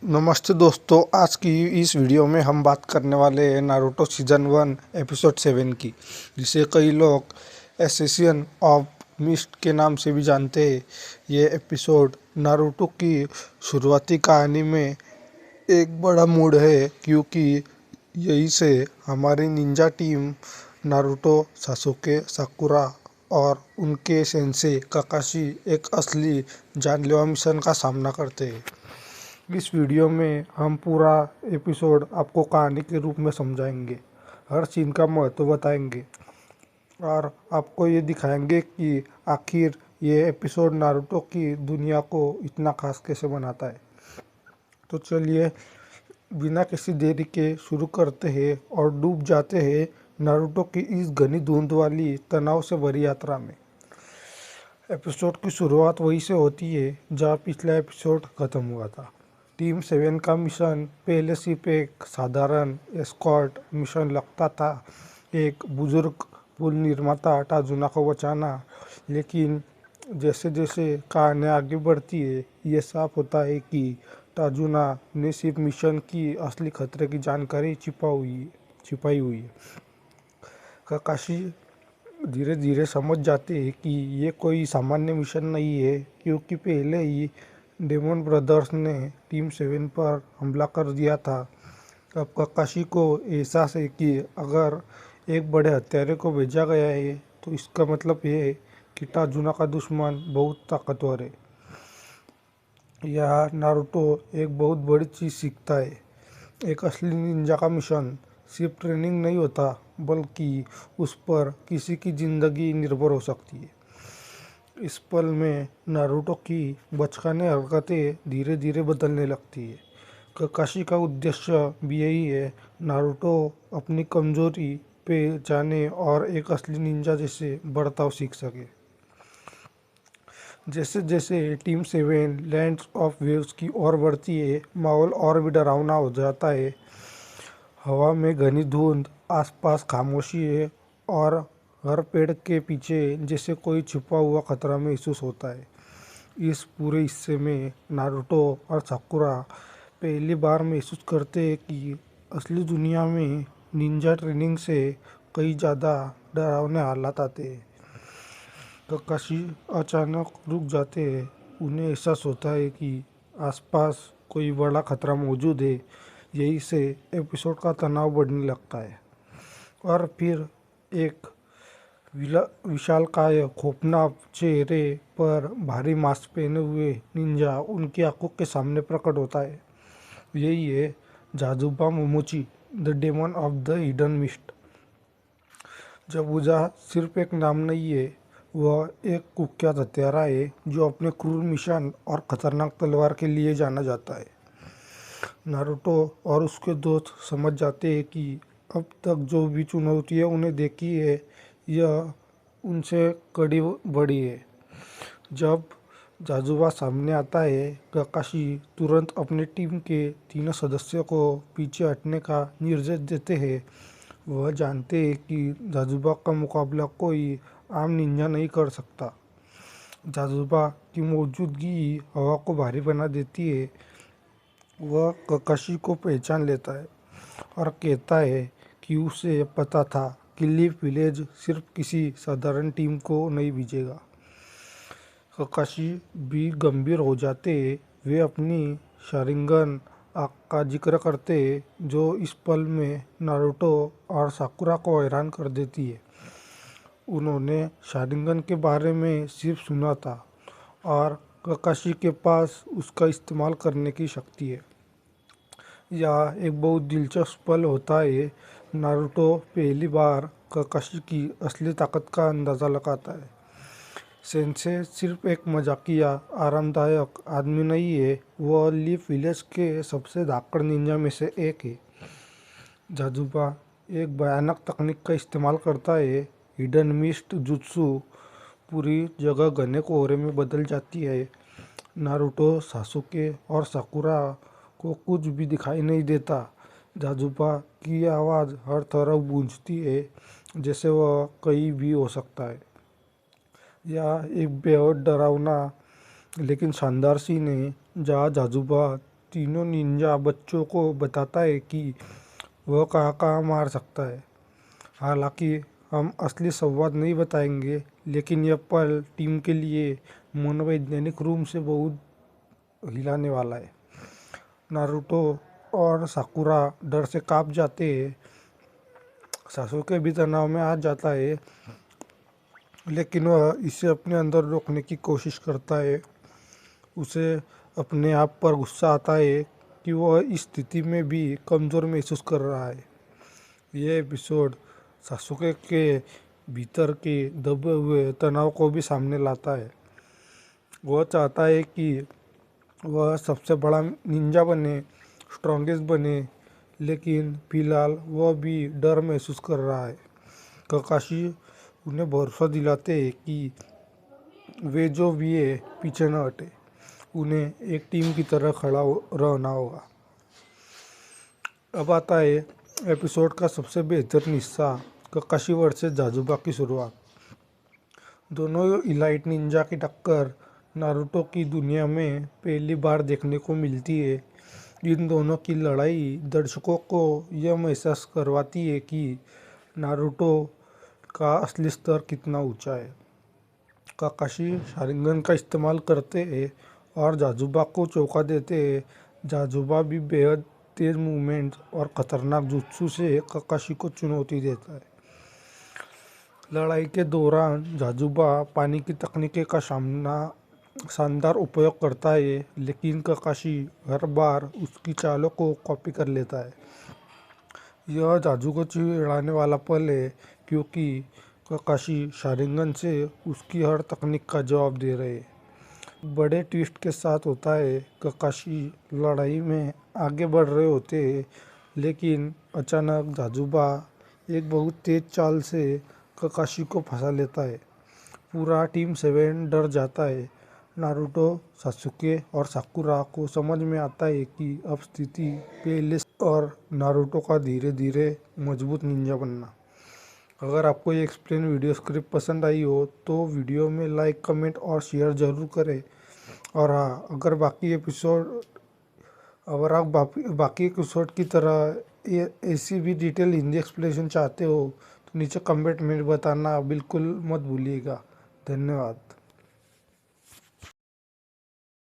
नमस्ते दोस्तों, आज की इस वीडियो में हम बात करने वाले हैं नारुतो सीजन 1 एपिसोड 7 की, जिसे कई लोग एसेसियन ऑफ मिस्ट के नाम से भी जानते हैं। ये एपिसोड नारुतो की शुरुआती कहानी में एक बड़ा मोड़ है, क्योंकि यहीं से हमारी निंजा टीम नारुतो, सासुके, साकुरा और उनके सेंसे काकाशी एक असली जानलेवा मिशन का सामना करते हैं। इस वीडियो में हम पूरा एपिसोड आपको कहानी के रूप में समझाएंगे, हर सीन का महत्व बताएंगे और आपको ये दिखाएंगे कि आखिर ये एपिसोड नारुतो की दुनिया को इतना खास कैसे बनाता है। तो चलिए बिना किसी देरी के शुरू करते हैं और डूब जाते हैं नारुतो की इस घनी धुंध वाली तनाव से भरी यात्रा में। एपिसोड की शुरुआत वहीं से होती है जहाँ पिछला एपिसोड खत्म हुआ था। टीम 7 का मिशन पहले सिर्फ एक साधारण एस्कॉर्ट मिशन लगता था, एक बुजुर्ग पुल निर्माता टाजुना को बचाना। लेकिन जैसे जैसे कहानी आगे बढ़ती है, ये साफ होता है कि टाजुना ने सिर्फ मिशन की असली खतरे की जानकारी छिपाई हुई है। काकाशी धीरे धीरे समझ जाते हैं कि ये कोई सामान्य मिशन नहीं है, क्योंकि पहले ही डेमन ब्रदर्स ने टीम 7 पर हमला कर दिया था। अब काकाशी को एहसास है कि अगर एक बड़े हत्यारे को भेजा गया है तो इसका मतलब ये है कि टाजुना का दुश्मन बहुत ताकतवर है। यहाँ नारुतो एक बहुत बड़ी चीज़ सीखता है। एक असली निंजा का मिशन सिर्फ ट्रेनिंग नहीं होता, बल्कि उस पर किसी की ज़िंदगी निर्भर हो सकती है। इस पल में नारुतो की बचकाने हरकतें धीरे धीरे बदलने लगती है। काकाशी का उद्देश्य भी यही है, नारुतो अपनी कमजोरी पे जाने और एक असली निंजा जैसे बर्ताव सीख सके। जैसे जैसे टीम 7 लैंड्स ऑफ वेव्स की ओर बढ़ती है, माहौल और भी डरावना हो जाता है। हवा में घनी धुंध, आसपास खामोशी है और हर पेड़ के पीछे जैसे कोई छुपा हुआ खतरा महसूस होता है। इस पूरे हिस्से में नारुतो और साकुरा पहली बार महसूस करते हैं कि असली दुनिया में निंजा ट्रेनिंग से कई ज़्यादा डरावने हालात आते हैं। काकाशी अचानक रुक जाते हैं। उन्हें एहसास होता है कि आसपास कोई बड़ा खतरा मौजूद है। यही से एपिसोड का तनाव बढ़ने लगता है और फिर एक विशालकाय खौफनाक चेहरे पर भारी मास्क पहने हुए निंजा उनकी आंखों के सामने प्रकट होता है। यही है Zabuza Momochi, the demon of the hidden mist. Zabuza सिर्फ एक नाम नहीं है, वह एक कुख्यात हत्यारा है जो अपने क्रूर मिशन और खतरनाक तलवार के लिए जाना जाता है। नारुतो और उसके दोस्त समझ जाते हैं कि अब तक जो भी चुनौतियाँ उन्हें देखी है, यह उनसे कड़ी बड़ी है। जब जाजुबा सामने आता है, काकाशी तुरंत अपनी टीम के तीनों सदस्यों को पीछे हटने का निर्देश देते हैं। वह जानते हैं कि जाजुबा का मुकाबला कोई आम निंजा नहीं कर सकता। जाजुबा की मौजूदगी हवा को भारी बना देती है। वह काकाशी को पहचान लेता है और कहता है कि उसे पता था कि लीफ विलेज सिर्फ किसी साधारण टीम को नहीं भेजेगा। काकाशी भी गंभीर हो जाते हैं। वे अपनी शारिंगन आग का जिक्र करते हैं, जो इस पल में नारुतो और साकुरा को हैरान कर देती है। उन्होंने शारिंगन के बारे में सिर्फ सुना था और काकाशी के पास उसका इस्तेमाल करने की शक्ति है। यह एक बहुत दिलचस्प पल होता है। नारुतो पहली बार काकाशी की असली ताकत का अंदाज़ा लगाता है। सेंसे सिर्फ एक मजाकिया आरामदायक आदमी नहीं है, वह लीफ विलेज के सबसे धाकड़ निंजा में से एक है। जाजुबा एक भयानक तकनीक का इस्तेमाल करता है। हिडन मिस्ट जुत्सु पूरी जगह घने कोहरे में बदल जाती है। नारुतो, सासुके और साकुरा को कुछ भी दिखाई नहीं देता। जाजुबा की आवाज़ हर तरफ गूंजती है, जैसे वह कहीं भी हो सकता है। यह एक बेहद डरावना लेकिन शानदार सीन है, जहाँ जाजुबा तीनों निंजा बच्चों को बताता है कि वह कहाँ कहाँ मार सकता है। हालांकि हम असली संवाद नहीं बताएंगे, लेकिन यह पल टीम के लिए मनोवैज्ञानिक रूप से बहुत हिलाने वाला है। नारुतो और साकुरा डर से कांप जाते हैं। सासुके भी तनाव में आ जाता है, लेकिन वह इसे अपने अंदर रोकने की कोशिश करता है। उसे अपने आप पर गुस्सा आता है कि वह इस स्थिति में भी कमज़ोर महसूस कर रहा है। यह एपिसोड सासुके के भीतर के दबे हुए तनाव को भी सामने लाता है। वह चाहता है कि वह सबसे बड़ा निंजा बने, स्ट्रॉन्गेस्ट बने, लेकिन फिलहाल वह भी डर महसूस कर रहा है। ककाशी उन्हें भरोसा दिलाते हैं कि वे जो भी है पीछे न हटे, उन्हें एक टीम की तरह रहना होगा। अब आता है एपिसोड का सबसे बेहतरीन हिस्सा, ककाशी वर्सेस जाजुबा की शुरुआत। दोनों इलाइट निंजा की टक्कर नारुतो की दुनिया में पहली बार देखने को मिलती है। इन दोनों की लड़ाई दर्शकों को यह महसूस करवाती है कि नारुतो का असली स्तर कितना ऊंचा है। काकाशी शारिंगन का इस्तेमाल करते हैं और जाजुबा को चौंका देते हैं। जाजुबा भी बेहद तेज मूवमेंट्स और खतरनाक जुत्सु से काकाशी को चुनौती देता है। लड़ाई के दौरान जाजुबा पानी की तकनीक का शानदार उपयोग करता है, लेकिन काकाशी हर बार उसकी चालों को कॉपी कर लेता है। यह जाजू को चिढ़ाने वाला पल है, क्योंकि काकाशी शारिंगन से उसकी हर तकनीक का जवाब दे रहे हैं। बड़े ट्विस्ट के साथ होता है। काकाशी लड़ाई में आगे बढ़ रहे होते हैं, लेकिन अचानक जाजुबा एक बहुत तेज चाल से काकाशी को फंसा लेता है। पूरा टीम 7 डर जाता है। नारुतो, सासुके और साकुरा को समझ में आता है कि अब स्थिति पहले और नारुतो का धीरे धीरे मजबूत निंजा बनना। अगर आपको ये एक्सप्लेन वीडियो स्क्रिप्ट पसंद आई हो तो वीडियो में लाइक, कमेंट और शेयर ज़रूर करें। और हाँ, अगर बाकी एपिसोड की तरह ऐसी भी डिटेल हिंदी एक्सप्लेनेशन चाहते हो तो नीचे कमेंट में बताना बिल्कुल मत भूलिएगा। धन्यवाद।